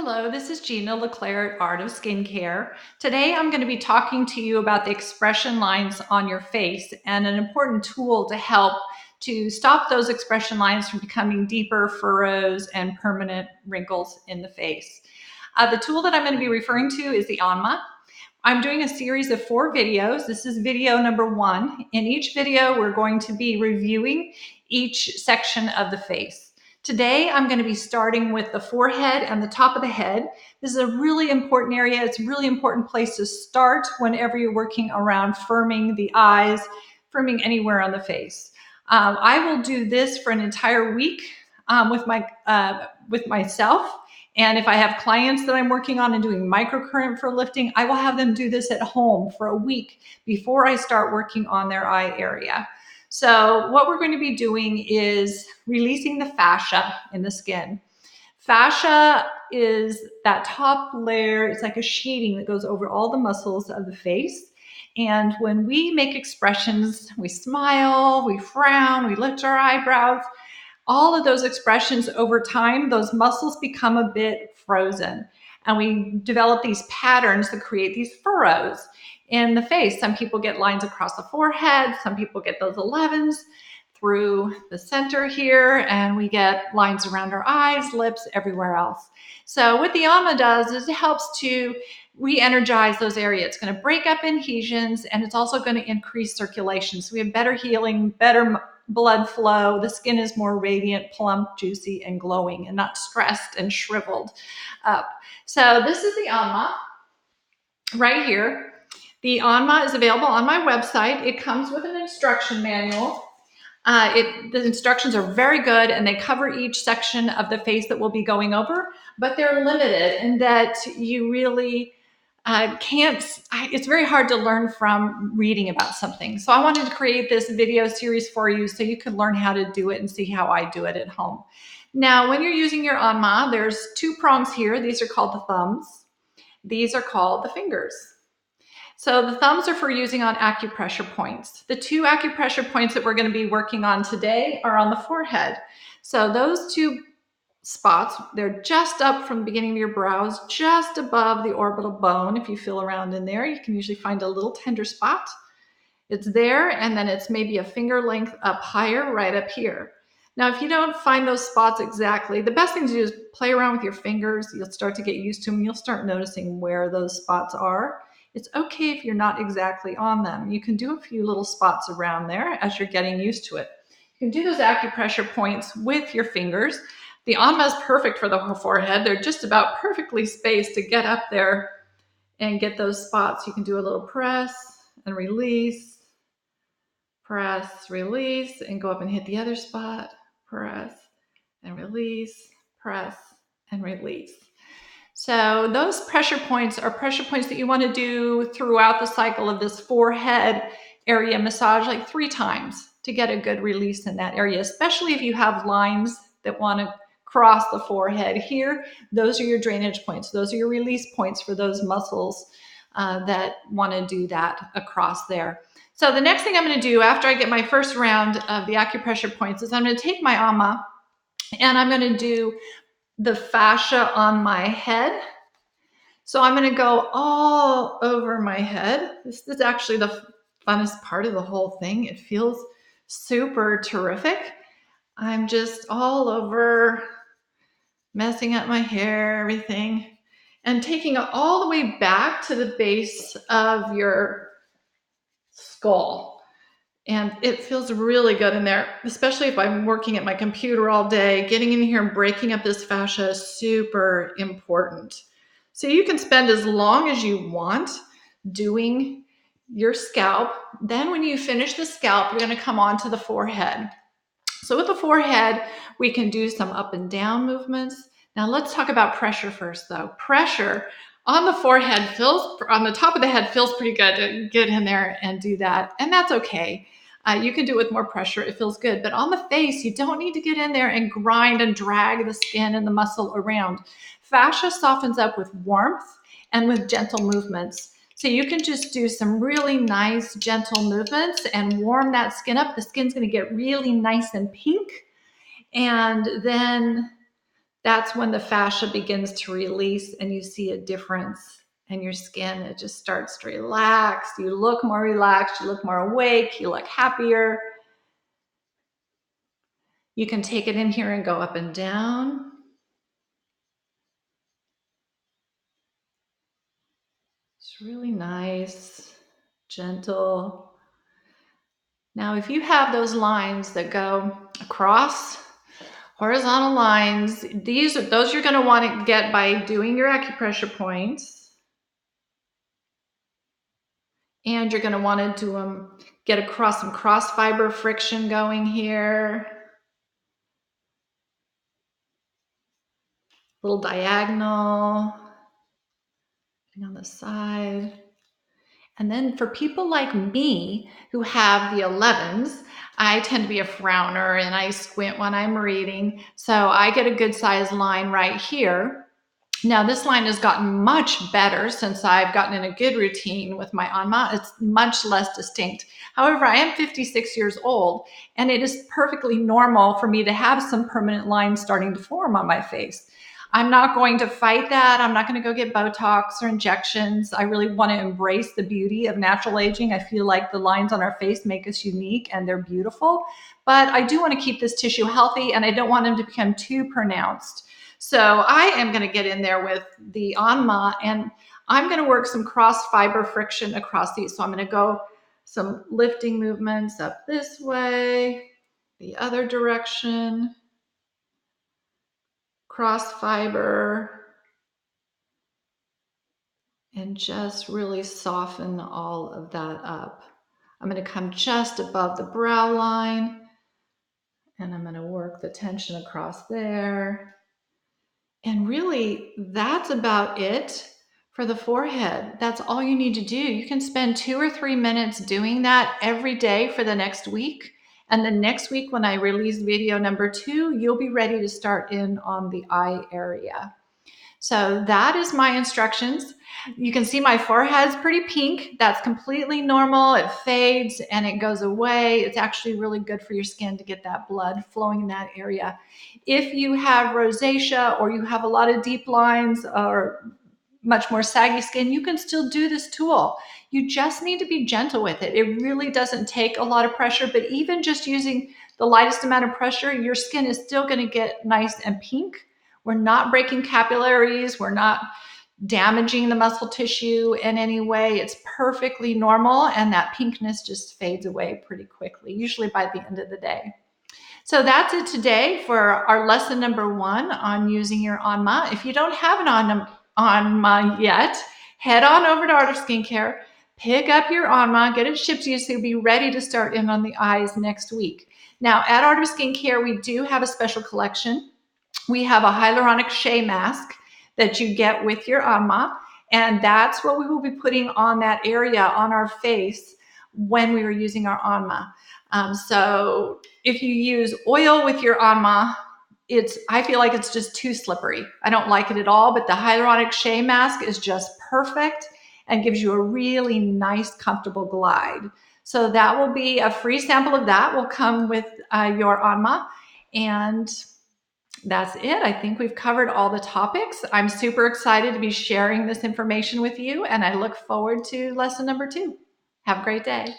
Hello, this is Jeana LeClerc at Art of Skincare. Today I'm going to be talking to you about the expression lines on your face and an important tool to help to stop those expression lines from becoming deeper furrows and permanent wrinkles in the face. The tool that I'm going to be referring to is the Anma. I'm doing a series of 4 videos. This is video number 1. In each video, we're going to be reviewing each section of the face. Today, I'm going to be starting with the forehead and the top of the head. This is a really important area. It's a really important place to start whenever you're working around firming the eyes, firming anywhere on the face. I will do this for an entire week with myself. And if I have clients that I'm working on and doing microcurrent for lifting, I will have them do this at home for a week before I start working on their eye area. So what we're going to be doing is releasing the fascia in the skin. Fascia is that top layer. It's like a sheeting that goes over all the muscles of the face. And when we make expressions, we smile, we frown, we lift our eyebrows, all of those expressions over time, those muscles become a bit frozen. And we develop these patterns that create these furrows in the face. Some people get lines across the forehead. Some people get those 11s through the center here, and we get lines around our eyes, lips, everywhere else. So what the Anma does is it helps to re-energize those areas. It's going to break up adhesions, and it's also going to increase circulation. So we have better healing, better blood flow. The skin is more radiant, plump, juicy, and glowing, and not stressed and shriveled up. So this is the Anma right here. The Anma is available on my website. It comes with an instruction manual. The instructions are very good, and they cover each section of the face that we'll be going over, but they're limited in that you really it's very hard to learn from reading about something. So I wanted to create this video series for you so you could learn how to do it and see how I do it at home. Now, when you're using your Anma, there's 2 prongs here. These are called the thumbs. These are called the fingers. So the thumbs are for using on acupressure points. The 2 acupressure points that we're going to be working on today are on the forehead. So those 2 spots, they're just up from the beginning of your brows, just above the orbital bone. If you feel around in there, you can usually find a little tender spot. It's there, and then it's maybe a finger length up higher, right up here. Now, if you don't find those spots exactly, the best thing to do is play around with your fingers. You'll start to get used to them. You'll start noticing where those spots are. It's okay if you're not exactly on them. You can do a few little spots around there as you're getting used to it. You can do those acupressure points with your fingers. The Anma is perfect for the forehead. They're just about perfectly spaced to get up there and get those spots. You can do a little press and release, press, release, and go up and hit the other spot, press and release, press and release. So those pressure points are pressure points that you want to do throughout the cycle of this forehead area massage, like 3 times to get a good release in that area, especially if you have lines that want to cross the forehead here. Those are your drainage points. Those are your release points for those muscles that want to do that across there. So the next thing I'm going to do after I get my first round of the acupressure points is I'm going to take my Anma and I'm going to do the fascia on my head. So I'm going to go all over my head. This is actually the funnest part of the whole thing. It feels super terrific. I'm just all over, messing up my hair, everything, and taking it all the way back to the base of your skull. And it feels really good in there, especially if I'm working at my computer all day. Getting in here and breaking up this fascia is super important. So you can spend as long as you want doing your scalp. Then when you finish the scalp, you're going to come on to the forehead. So with the forehead, we can do some up and down movements. Now let's talk about pressure first though. Pressure on the forehead on the top of the head feels pretty good to get in there and do that. And that's okay. You can do it with more pressure. It feels good. But on the face, you don't need to get in there and grind and drag the skin and the muscle around. Fascia softens up with warmth and with gentle movements. So you can just do some really nice, gentle movements and warm that skin up. The skin's going to get really nice and pink. And then That's when the fascia begins to release and you see a difference in your skin. It just starts to relax. You look more relaxed, you look more awake, you look happier. You can take it in here and go up and down. It's really nice, gentle. Now, if you have those lines that go across, horizontal lines, those you're going to want to get by doing your acupressure points. And you're going to want to do them, get across some cross fiber friction going here. Little diagonal on the side. And then for people like me who have the 11s, I tend to be a frowner and I squint when I'm reading. So I get a good size line right here. Now this line has gotten much better since I've gotten in a good routine with my Anma. It's much less distinct. However, I am 56 years old and it is perfectly normal for me to have some permanent lines starting to form on my face. I'm not going to fight that. I'm not going to go get Botox or injections. I really want to embrace the beauty of natural aging. I feel like the lines on our face make us unique and they're beautiful, but I do want to keep this tissue healthy and I don't want them to become too pronounced. So I am going to get in there with the Anma and I'm going to work some cross fiber friction across these. So I'm going to go some lifting movements up this way, the other direction, cross fiber, and just really soften all of that up. I'm going to come just above the brow line and I'm going to work the tension across there. And really, that's about it for the forehead. That's all you need to do. You can spend 2 or 3 minutes doing that every day for the next week. And the next week, when I release video number 2, you'll be ready to start in on the eye area. So that is my instructions. You can see my forehead's pretty pink. That's completely normal. It fades and it goes away. It's actually really good for your skin to get that blood flowing in that area. If you have rosacea or you have a lot of deep lines or much more saggy skin, you can still do this tool. You just need to be gentle with it. It really doesn't take a lot of pressure, but even just using the lightest amount of pressure, your skin is still going to get nice and pink. We're not breaking capillaries. We're not damaging the muscle tissue in any way. It's perfectly normal, and that pinkness just fades away pretty quickly, usually by the end of the day. So that's it today for our lesson number 1 on using your Anma. If you don't have an Anma yet, head on over to Art of Skincare, pick up your Anma, get it shipped to you so you'll be ready to start in on the eyes next week. Now, at Art of Skincare, we do have a special collection. We have a hyaluronic shea mask that you get with your Anma, and that's what we will be putting on that area on our face when we were using our Anma. So if you use oil with your Anma, I feel like it's just too slippery. I don't like it at all, but the hyaluronic shea mask is just perfect and gives you a really nice, comfortable glide. So that will be a free sample of that will come with your Anma. And that's it. I think we've covered all the topics. I'm super excited to be sharing this information with you, and I look forward to lesson number 2. Have a great day.